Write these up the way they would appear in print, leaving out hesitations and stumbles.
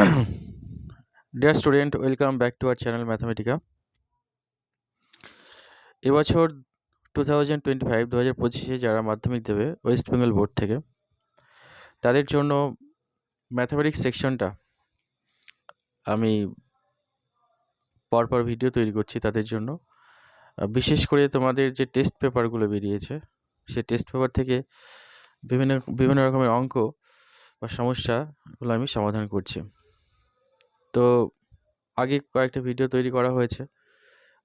Dear student, welcome back to our channel Mathematica. এবছর 2025 যারা মাধ্যমিক দেবে ওয়েস্ট বেঙ্গল বোর্ড থেকে তাদের জন্য ম্যাথমেটিক্স সেকশনটা আমি পরপর ভিডিও তৈরি করছি তাদের জন্য। বিশেষ করে তোমাদের যে টেস্ট পেপারগুলো বেরিয়েছে সেই টেস্ট পেপার থেকে বিভিন্ন বিভিন্ন রকমের অঙ্ক বা সমস্যাগুলো আমি সমাধান করছি। তো আগে কয়েকটা ভিডিও তৈরি করা হয়েছে।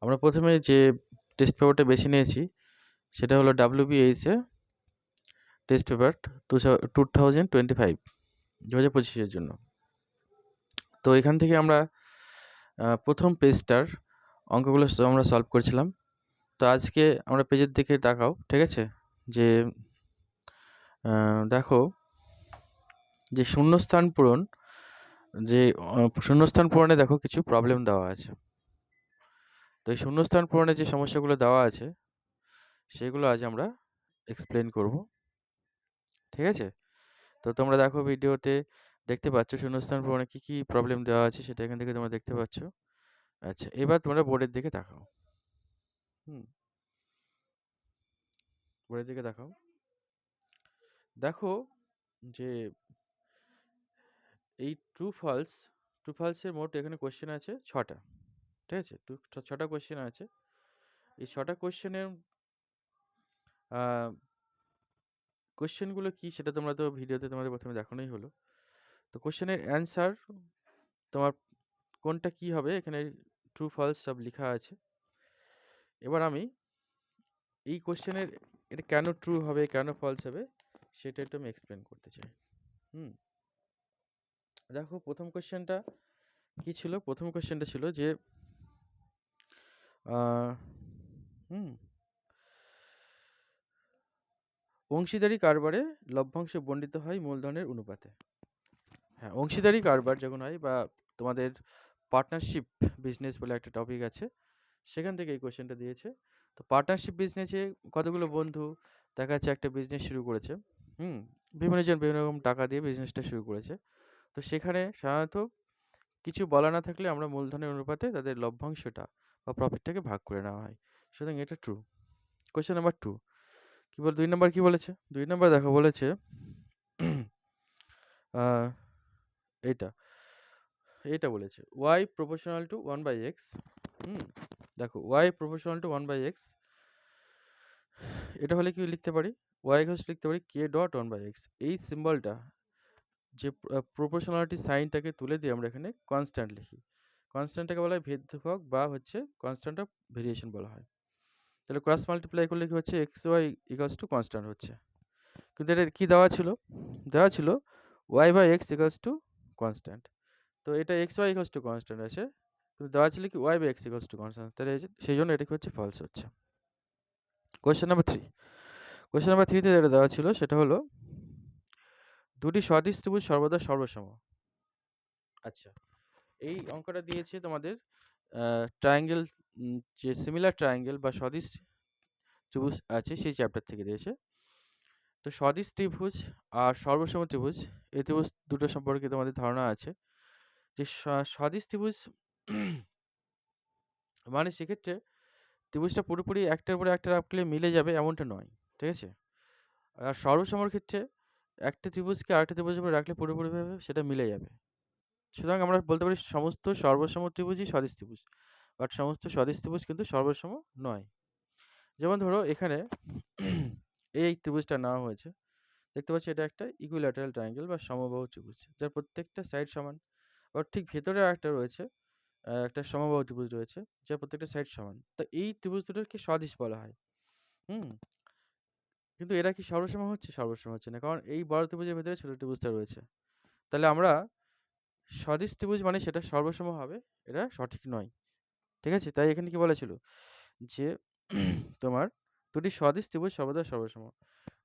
আমরা প্রথমে যে টেস্ট পেপারটা বেছে নিয়েছি সেটা হলো WBH টেস্ট পেপার 2025 2025-এর জন্য। তো এখান থেকে আমরা প্রথম পেজটার অঙ্কগুলো আমরা সলভ করছিলাম। তো আজকে আমরা পেজের দিকে তাকাও, ঠিক আছে? যে দেখো যে শূন্যস্থান পূরণ, যে শূন্যস্থান পূরণে দেখো কিছু প্রবলেম দেওয়া আছে। তো এই শূন্যস্থান পূরণে যে সমস্যাগুলো দেওয়া আছে সেগুলো আজ আমরা এক্সপ্লেন করব, ঠিক আছে? তো তোমরা দেখো ভিডিওতে দেখতে পাচ্ছ শূন্যস্থান পূরণে কি কি প্রবলেম দেওয়া আছে সেটা এখান থেকে তোমরা দেখতে পাচ্ছ। আচ্ছা, এবার তোমরা বোর্ডের দিকে তাকাও। বোর্ডের দিকে তাকাও। দেখো যে এই ট্রু ফলসের মোট এখানে কোশ্চেন আছে 6টা, ঠিক আছে? 6টা কোশ্চেন আছে। এই 6টা কোশ্চেনের কোশ্চেনগুলো কি সেটা তোমরা তো ভিডিওতে তোমাদের প্রথমে দেখানোই হলো। তো কোশ্চেনের অ্যান্সার তোমার কোনটা কি হবে এখানে ট্রু ফলস সব লেখা আছে। এবার আমি এই কোশ্চেনের এটা কেন ট্রু হবে কেন ফলস হবে সেটা একটু আমি এক্সপ্লেন করতে চাই। দেখো প্রথম কোশ্চেনটা কি ছিল? প্রথম কোশ্চেনটা ছিল যে অংশীদারি কারবারে লভ্যাংশ বণ্টিত হয় মূলধনের অনুপাতে। হ্যাঁ, অংশীদারি কারবার যখন হয় বা তোমাদের পার্টনারশিপ বিজনেস বলে একটা টপিক আছে, সেখান থেকে এই কোশ্চেনটা দিয়েছে। তো পার্টনারশিপ বিজনেসে কতগুলো বন্ধু দেখা যাচ্ছে একটা বিজনেস শুরু করেছে। বিভিন্ন জন বিভিন্ন রকম টাকা দিয়ে বিজনেসটা শুরু করেছে। তো সেখানে সাধারণত কিছু বলা না থাকলে আমরা মূলধনের অনুপাতে তাদের লভ্যাংশটা বা প্রফিটটাকে ভাগ করে নেওয়া হয়। সুতরাং এটা ট্রু। কোশ্চেন নাম্বার 2 কি বল? 2 নাম্বার কি বলেছে? 2 নাম্বার দেখো বলেছে এইটা এইটা বলেছে y proportional to 1/x। দেখো y proportional to 1/x, এটা হলে কি লিখতে পারি? y লিখতে পারি k ডট 1/x। এই সিম্বলটা যে প্রপোর্শনালিটি সাইনটাকে তুলে দিয়ে আমরা এখানে কনস্ট্যান্ট লিখি। কনস্ট্যান্টটাকে বলা হয় ভেদধ্রুবক বা হচ্ছে কনস্ট্যান্ট অফ ভেরিয়েশন বলা হয়। তাহলে ক্রস মাল্টিপ্লাই করলে কি হচ্ছে x y equals to constant হচ্ছে। কিন্তু এটা কি দেওয়া ছিল? দেওয়া ছিল y by x equals to constant. তো এটা x y equals to constant আছে, কিন্তু দেওয়া ছিল কি y by x equals to constant. তাহলে সেই জন্য এটা কি হচ্ছে? ফলস হচ্ছে। কোয়েশ্চেন নাম্বার 3, কোয়েশ্চেন নাম্বার 3তে যেটা দেওয়া ছিল সেটা হলো দুটি সদিশ ত্রিভুজ সর্বদা সর্বসম। আচ্ছা, এই অঙ্কটা দিয়েছে তোমাদের ট্রায়াঙ্গেল, যে সিমিলার ট্রায়াঙ্গেল বা সদিশ ত্রিভুজ আছে সেই চ্যাপ্টার থেকে দিয়েছে। তো সদিশ ত্রিভুজ আর সর্বসম ত্রিভুজ, এই ত্রিভুজ দুটো সম্পর্কে তোমাদের ধারণা আছে যে সদিশ ত্রিভুজ মানে সেক্ষেত্রে ত্রিভুজটা পুরোপুরি একটার পরে একটা রাখলে মিলে যাবে এমনটা নয়, ঠিক আছে? আর সর্বসমর ক্ষেত্রে একটা ত্রিভুজকে আরেকটা ত্রিভুজের উপরে রাখলে পুরোপুরিভাবে সেটা মিলে যাবে। সুতরাং আমরা বলতে পারি সমস্ত সর্বসম ত্রিভুজই সদিশ ত্রিভুজ, বাট সমস্ত সদিশ ত্রিভুজ কিন্তু সর্বসম নয়। যেমন ধরো এখানে এই ত্রিভুজটা নেওয়া হয়েছে, দেখতে পাচ্ছি এটা একটা ইকুইল্যাটারাল ট্রায়াঙ্গেল বা সমবাহু ত্রিভুজ যার প্রত্যেকটা সাইড সমান। আর ঠিক ভেতরে একটা রয়েছে, একটা সমবাহু ত্রিভুজ রয়েছে যার প্রত্যেকটা সাইড সমান। তো এই ত্রিভুজ দুটোকে সদিশ বলা হয়। হুম কিন্তু এরা কি সর্বসম হচ্ছে? সর্বসম হচ্ছে না, কারণ এই বড় ত্রিভুজের ভেতরে ছোট ত্রিভুজটা রয়েছে। তাহলে আমরা সদিশ ত্রিভুজ মানে সেটা সর্বসম হবে, এটা সঠিক নয়, ঠিক আছে? তাই এখানে কি বলেছিল যে তোমার দুটি সদিশ ত্রিভুজ সর্বদা সর্বসম,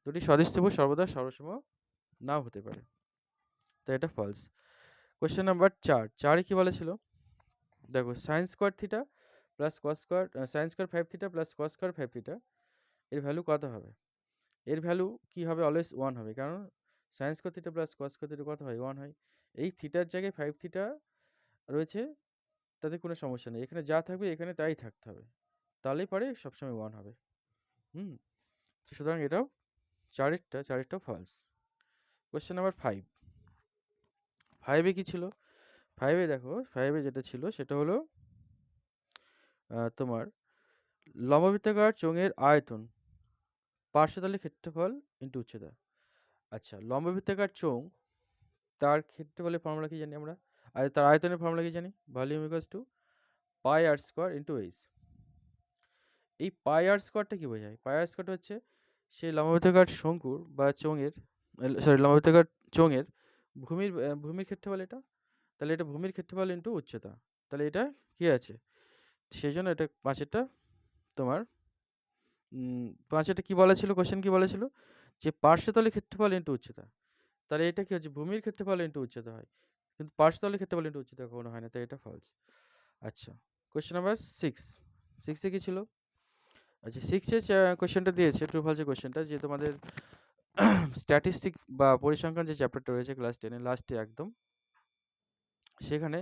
দুটি সদিশ ত্রিভুজ সর্বদা সর্বসম নাও হতে পারে, তাই এটা ফলস। কোশ্চেন নাম্বার 4 কি বলেছিল? দেখো sine square theta plus cos square, sine square 5 theta plus cos square 5 theta এর ভ্যালু কত হবে? এর ভ্যালু কি হবে? অলওয়েজ 1 হবে, কারণ sine square theta plus cos square theta কত হয়? 1 হয়। এই থিটার জায়গায় 5 থিটা রয়েছে, তাতে কোনো সমস্যা নেই। এখানে যা থাকবে এখানে তাই থাকতে হবে, তাহলেই পারে সবসময় 1 হবে। তো সুতরাং এটাও চারেরটাও ফলস। Question number 5। 5-এ কি ছিল? 5-এ দেখো, 5-এ যেটা ছিল সেটা হলো তোমার লম্ববৃত্তাকার চোঙের আয়তন পার্শ্বতলের ক্ষেত্রফল ইন্টু উচ্চতা। আচ্ছা, লম্ববৃত্তাকার চোঙ, তার ক্ষেত্রফলের ফর্মুলা কি জানি আমরা? আর তার আয়তনের ফর্মুলা কি জানি? Volume equals to pi r square into h. এই পাই আর স্কোয়ারটা কি বোঝায়? পাই আর স্কোয়ারটা হচ্ছে সেই লম্ববৃত্তাকার শঙ্কুর বা চোঙের, লম্ববৃত্তাকার চোঙের ভূমির ক্ষেত্রফল এটা। তাহলে এটা ভূমির ক্ষেত্রফল ইন্টু উচ্চতা। তাহলে এটা কি আছে? সেই জন্য এটা পাঁচেরটা তোমার 5-এটা কি বলা ছিল? কোশ্চেন কি বলা ছিল? যে পার্শ্বতলের ক্ষেত্রফল ইন্টু উচ্চতা। তাহলে এটা কি হচ্ছে? ভূমির ক্ষেত্রফল ইন্টু উচ্চতা হয়, কিন্তু পার্শ্বতলের ক্ষেত্রফল ইন্টু উচ্চতা কখনো হয় না, তাই এটা ফলস। আচ্ছা, কোশ্চেন নাম্বার 6। 6-এ কি ছিল? আচ্ছা, 6-এ কোশ্চেনটা দিয়েছে, ট্রু ফলসের কোশ্চেনটা, যে তোমাদের স্ট্যাটিস্টিক বা পরিসংখ্যান যে চ্যাপ্টারটা রয়েছে ক্লাস 10 এর লাস্টে একদম, সেখানে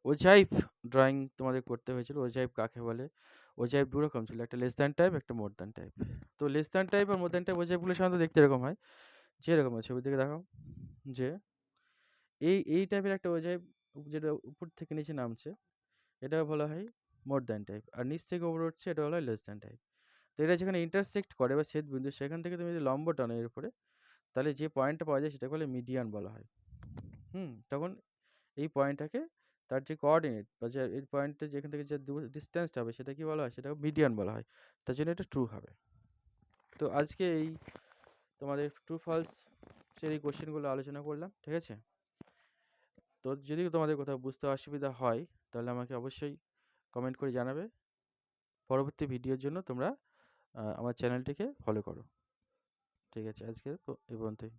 ওজাইভ ড্রয়িং তোমাদের করতে হয়েছিল। ওজাইভ কাকে বলে? ওজাইভ দু রকম ছিল, একটা লেস দ্যান টাইপ, একটা মোর দ্যান টাইপ। তো লেস দ্যান টাইপ আর মোর দ্যান টাইপ ওজাইভগুলো সাধারণত দেখতে এরকম হয়, যে এরকম হয়, ছবি থেকে দেখাও, যে এই টাইপের একটা ওজাইভ, যেটা উপর থেকে নিচে নামছে, এটা বলা হয় মোর দ্যান টাইপ, আর নিচ থেকে উপরে উঠছে, এটা বলা হয় লেস দ্যান টাইপ। তো এটা যেখানে ইন্টারসেক্ট করে বা ছেদ বিন্দু, সেখান থেকে তুমি যদি লম্ব টানো এর উপরে, তাহলে যে পয়েন্টটা পাওয়া যায় সেটাকে বলে মিডিয়ান বলা হয়। তখন এই পয়েন্টটাকে, তার যে কোঅর্ডিনেট বা যে এই পয়েন্টটা যেখান থেকে যে ডিস্টেন্সটা হবে, সেটা কি বলা হয়? সেটাকে মিডিয়ান বলা হয়। তার জন্য এটা ট্রু হবে। তো আজকে এই তোমাদের ট্রু ফলস সেই কোশ্চেনগুলো আলোচনা করলাম, ঠিক আছে? তো যদি তোমাদের কোথাও বুঝতে অসুবিধা হয়, তাহলে আমাকে অবশ্যই কমেন্ট করে জানাবে। পরবর্তী ভিডিওর জন্য তোমরা আমার চ্যানেলটিকে ফলো করো। ঠিক আছে, আজকে এই পর্যন্তই।